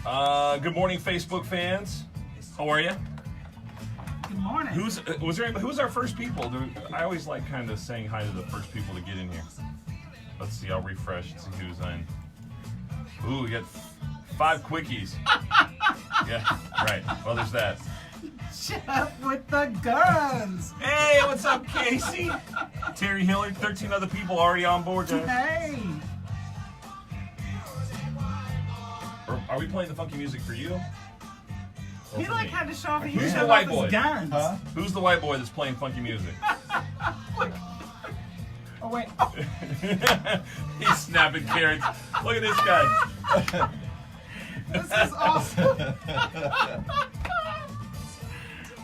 Good morning, Facebook fans. How are you? Good morning. Who's our first people? I always like kind of saying hi to the first people to get in here. Let's see. I'll refresh and see who's in. Ooh, we got 5 quickies. Yeah, right. Well, there's that. Chef with the guns. Hey, what's up, Casey? Terry Hillard, 13 other people already on board. Hey. Are we playing the funky music for you? Or He for like me? had to show off that Who's he the showed white off his boy? guns. Huh? Who's the white boy that's playing funky music? Oh wait. He's snapping carrots. Look at this guy. This is awesome.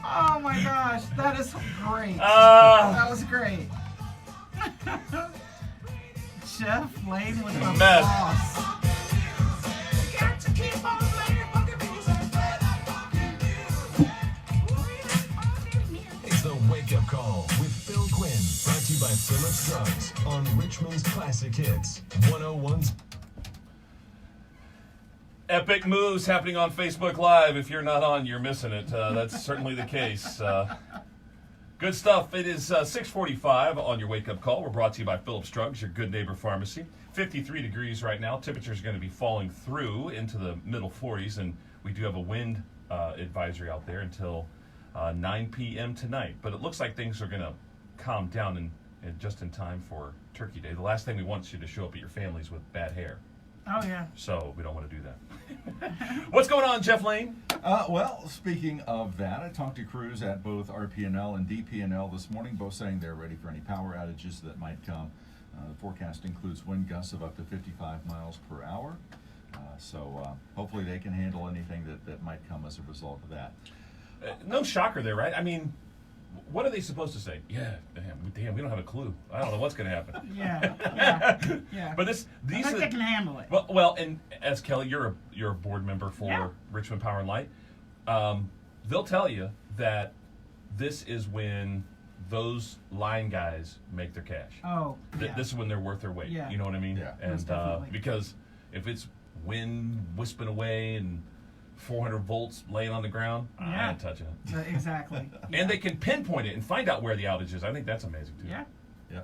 Oh my gosh, that is great. That was great. Chef Lane with the Mess. boss. It's the Wake Up Call with Phil Quinn, brought to you by Phillips Drugs on Richmond's Classic Hits 101's. Epic moves happening on Facebook Live. If you're not on, you're missing it. That's certainly the case. Good stuff. It is 6:45 on your wake-up call. We're brought to you by Phillips Drugs, your good neighbor pharmacy. 53 degrees right now. Temperature is going to be falling through into the middle 40s, and we do have a wind advisory out there until 9 p.m. tonight. But it looks like things are going to calm down in just in time for Turkey Day. The last thing we want is you to show up at your families with bad hair. Oh yeah. So we don't want to do that. What's going on, Jeff Lane? Well, speaking of that, I talked to crews at both RPNL and DPNL this morning, both saying they're ready for any power outages that might come. The forecast includes wind gusts of up to 55 miles per hour. So hopefully they can handle anything that might come as a result of that. No shocker there, right? I mean, what are they supposed to say? Yeah, damn, we don't have a clue. I don't know what's going to happen. Yeah. But I these think are they can handle it. well, and as Kelly, you're a board member for Yeah. Richmond Power and Light. They'll tell you that this is when those line guys make their cash. Oh, yeah. This is when they're worth their weight. Yeah. You know what I mean? Yeah. And Most definitely. because if it's wind wisping away and 400 volts laying on the ground, I Yeah. ain't touching it. Exactly. And they can pinpoint it and find out where the outage is. I think that's amazing too. Yeah. Yeah.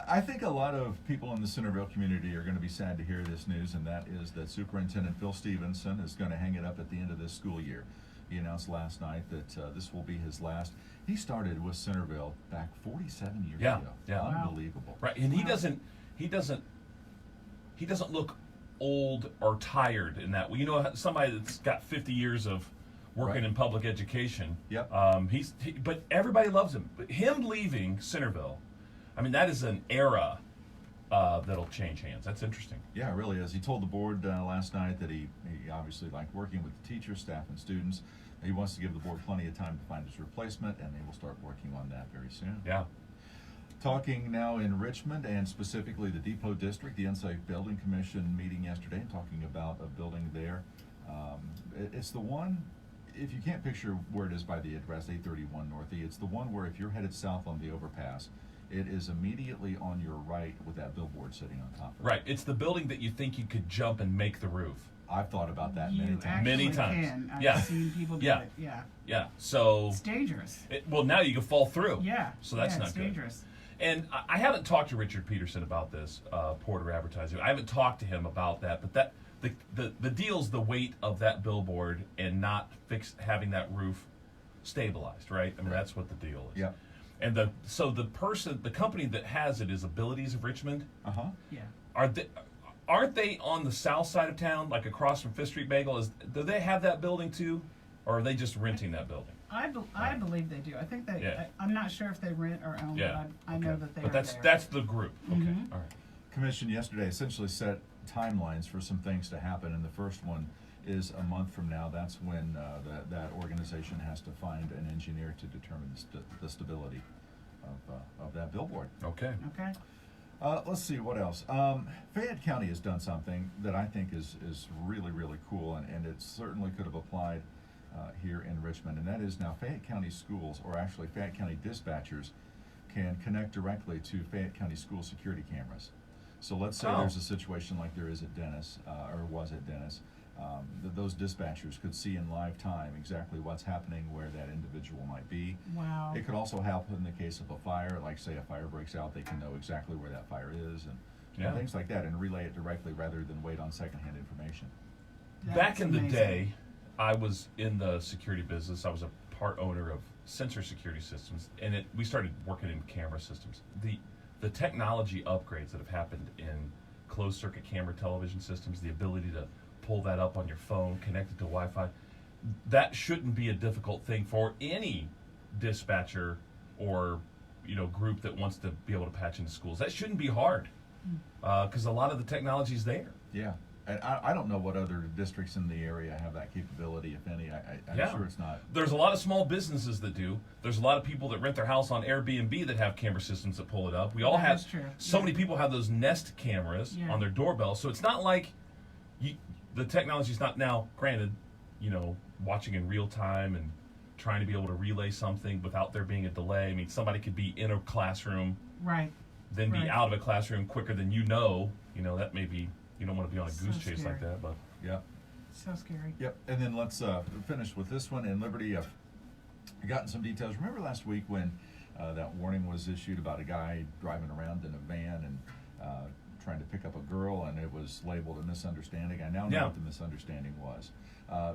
I think a lot of people in the Centerville community are going to be sad to hear this news, and that is that Superintendent Phil Stevenson is going to hang it up at the end of this school year. He announced last night that this will be his last. He started with Centerville back 47 years Yeah, ago. yeah. Wow. Unbelievable. Right. And he Wow. doesn't look old or tired in that way. You know, somebody that's got 50 years of working Right. in public education. Yep. But everybody loves him. But him leaving Centerville, I mean, that is an era that'll change hands. That's interesting. Yeah, it really is. He told the board last night that he obviously liked working with the teachers, staff, and students. He wants to give the board plenty of time to find his replacement, and they will start working on that very soon. Yeah. Talking now in Richmond and specifically the Depot District, the Unsafe Building Commission meeting yesterday and talking about a building there. It's the one, if you can't picture where it is by the address, 831 North E, it's the one where if you're headed south on the overpass, it is immediately on your right with that billboard sitting on top of it. Right. It's the building that you think you could jump and make the roof. I've thought about that many You times. actually Many times. can. I've Yeah. seen people do Yeah. it. Yeah. Yeah. So, It's dangerous. well, now you can fall through. Yeah. So that's yeah, not it's good. dangerous. And I haven't talked to Richard Peterson about this, Porter Advertising. I haven't talked to him about that, but the deal's the weight of that billboard and not having that roof stabilized, right? I mean, that's what the deal is. Yep. And the company that has it is Abilities of Richmond. Uh-huh. Yeah. Aren't they on the south side of town, like across from Fifth Street Bagel? Do they have that building too, or are they just renting that building? I believe they do. I think they. Yeah. I'm not sure if they rent or own, Yeah. but I know that they But are that's the group. Okay. Mhm. All right. Commission yesterday essentially set timelines for some things to happen, and the first one is a month from now. That's when that organization has to find an engineer to determine the stability of that billboard. Okay. Okay. Let's see, what else? Fayette County has done something that I think is really, really cool, and it certainly could have applied here in Richmond, and that is now Fayette County schools, or actually Fayette County dispatchers, can connect directly to Fayette County school security cameras. So let's say there's a situation like there is at Dennis, or was at Dennis, those dispatchers could see in live time exactly what's happening where that individual might be. Wow. It could also help in the case of a fire, like say a fire breaks out, they can know exactly where that fire is and things like that, and relay it directly rather than wait on secondhand information. Back in the amazing. day, I was in the security business. I was a part owner of sensor security systems, and we started working in camera systems. The technology upgrades that have happened in closed circuit camera television systems, the ability to pull that up on your phone, connect it to Wi-Fi, that shouldn't be a difficult thing for any dispatcher or group that wants to be able to patch into schools. That shouldn't be hard because a lot of the technology is there. Yeah. And I don't know what other districts in the area have that capability, if any. I'm sure it's not. There's a lot of small businesses that do. There's a lot of people that rent their house on Airbnb that have camera systems that pull it up. We all That have. is true. So many people have those Nest cameras on their doorbell. So it's not like the technology's not now. Granted, watching in real time and trying to be able to relay something without there being a delay. I mean, somebody could be in a classroom, Right. then be Right. out of a classroom quicker than that may be. You don't want to be on a So goose chase like scary. that, but. Yeah. So scary. Yep. And then let's finish with this one. In Liberty, I've gotten some details. Remember last week when that warning was issued about a guy driving around in a van and trying to pick up a girl, and it was labeled a misunderstanding? I now know what the misunderstanding was.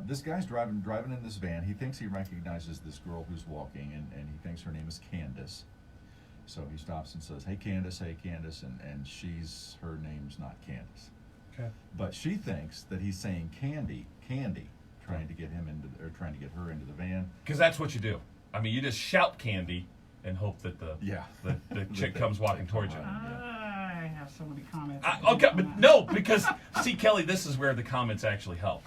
This guy's driving in this van. He thinks he recognizes this girl who's walking, and he thinks her name is Candace. So he stops and says, hey, Candace, and her name's not Candace. Okay. But she thinks that he's saying Candy, trying to get her into the van. Because that's what you do. I mean, you just shout candy and hope that the chick comes walking towards you. I have so many comments. Okay, but no, because see, Kelly, this is where the comments actually help.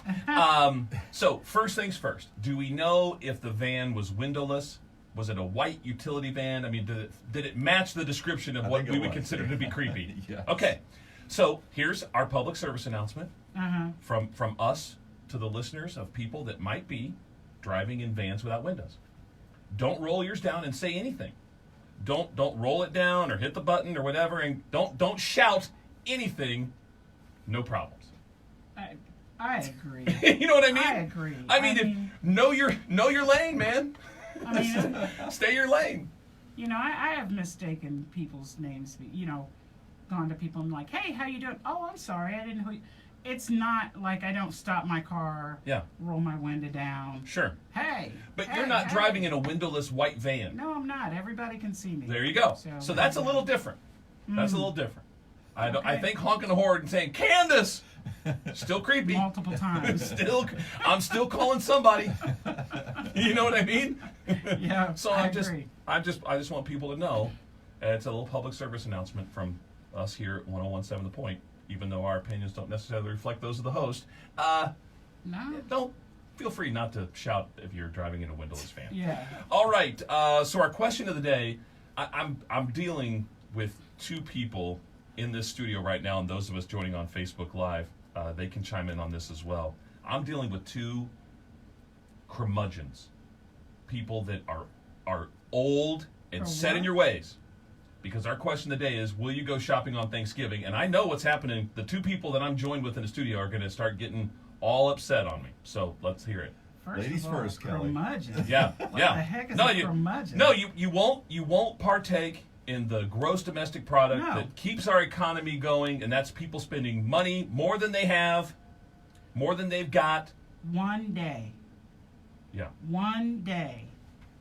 So first things first. Do we know if the van was windowless? Was it a white utility van? I mean, did it match the description of what we would consider to be creepy? Yes. Okay. So here's our public service announcement Uh-huh. from us to the listeners of people that might be driving in vans without windows. Don't roll yours down and say anything. Don't roll it down or hit the button or whatever, and don't shout anything. No problems. I agree. You know what I mean? I agree. I mean, know your lane, man. I mean, Stay your lane. I have mistaken people's names. Gone to people and like, hey, how you doing? Oh, I'm sorry, I didn't know who you. It's not like I don't stop my car, roll my window down. Sure. Hey. But you're not driving in a windowless white van. No, I'm not. Everybody can see me. There you go. So that's a little different. That's a little different. I think honking the horn and saying Candace, still creepy. Multiple times. I'm still calling somebody. You know what I mean? Yeah. So I I just want people to know. It's a little public service announcement from us here at 101.7 The Point, even though our opinions don't necessarily reflect those of the host. No. Don't feel free not to shout if you're driving in a windowless van. Yeah. All right. So our question of the day, I'm dealing with two people in this studio right now, and those of us joining on Facebook Live, they can chime in on this as well. I'm dealing with two curmudgeons, people that are old and set in your ways. Because our question today is, will you go shopping on Thanksgiving? And I know what's happening. The two people that I'm joined with in the studio are going to start getting all upset on me. So let's hear it. Ladies first, Kelly. Curmudgeon. Yeah, What yeah. the heck is a curmudgeon? No, you won't partake in the gross domestic product that keeps our economy going, and that's people spending money more than they have, more than they've got. One day. Yeah. One day.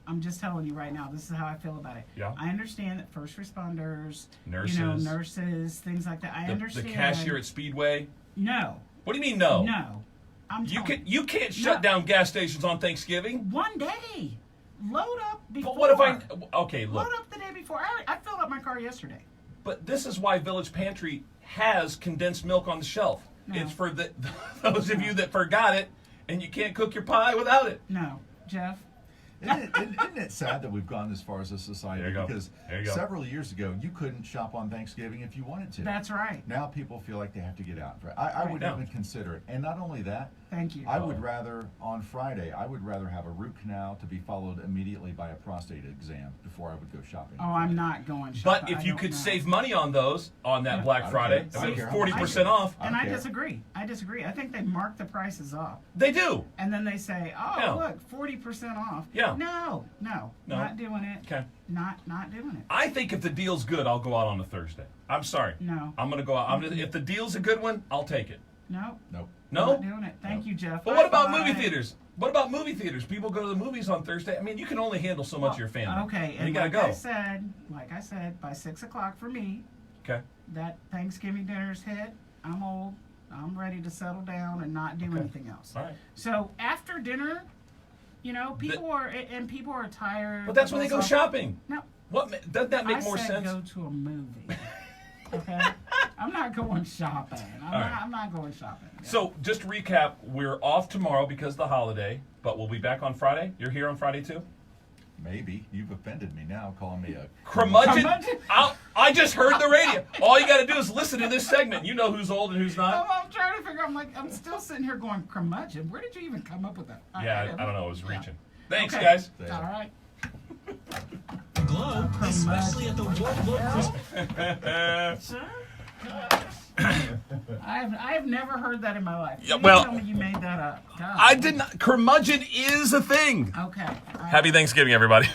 I'm just telling you right now, this is how I feel about it. Yeah. I understand that first responders, Nurses. Nurses, things like that. I understand. The cashier at Speedway. No. What do you mean no? No. You can't shut down gas stations on Thanksgiving. One day. Load up before. But what if okay, look. Load up the day before. I filled up my car yesterday. But this is why Village Pantry has condensed milk on the shelf. No. It's for those of you that forgot it, and you can't cook your pie without it. No. Jeff? Isn't it sad that we've gone this far as a society? There you go. Because There you go. several years ago, you couldn't shop on Thanksgiving if you wanted to. That's right. Now people feel like they have to get out. I would now. even consider it. And not only that, Thank you. I would rather, on Friday, I would rather have a root canal to be followed immediately by a prostate exam before I would go shopping. Oh, I'm not going shopping. But if you could save money on those on that Yeah. Black Friday, I don't care. 40% off. And I Okay. disagree. I think they mark the prices up. They do. And then they say, oh, Yeah. look, 40% off. Yeah. No, not doing it. Okay. Not doing it. I think if the deal's good, I'll go out on a Thursday. I'm sorry. No. I'm gonna go out. If the deal's a good one, I'll take it. No. Nope. No. Not doing it. Thank you, Jeff. But what about Bye-bye. movie theaters? What about movie theaters? People go to the movies on Thursday. I mean, you can only handle so much of your family. Okay, And and you gotta like I said, by 6 o'clock for me, Okay. that Thanksgiving dinner's hit. I'm old. I'm ready to settle down and not do anything else. All right. So after dinner, people are tired. But that's when they go shopping. No. Doesn't that make I more said sense? go to a movie. Okay. I'm not going shopping. I'm not going shopping. Yeah. So just to recap, we're off tomorrow because of the holiday, but we'll be back on Friday. You're here on Friday too? Maybe. You've offended me now, calling me a Curmudgeon? Curmudgeon? I just heard the radio. All you got to do is listen to this segment. You know who's old and who's not. I'm trying to figure. I'm still sitting here going curmudgeon. Where did you even come up with that? Yeah, I don't know. I was reaching. Thanks, Okay. guys. All right. Glow, especially at the World Look I have never heard that in my life. Yeah, You well, tell me you made that up. God. I did not. Curmudgeon is a thing. Okay. All right. Happy Thanksgiving, everybody.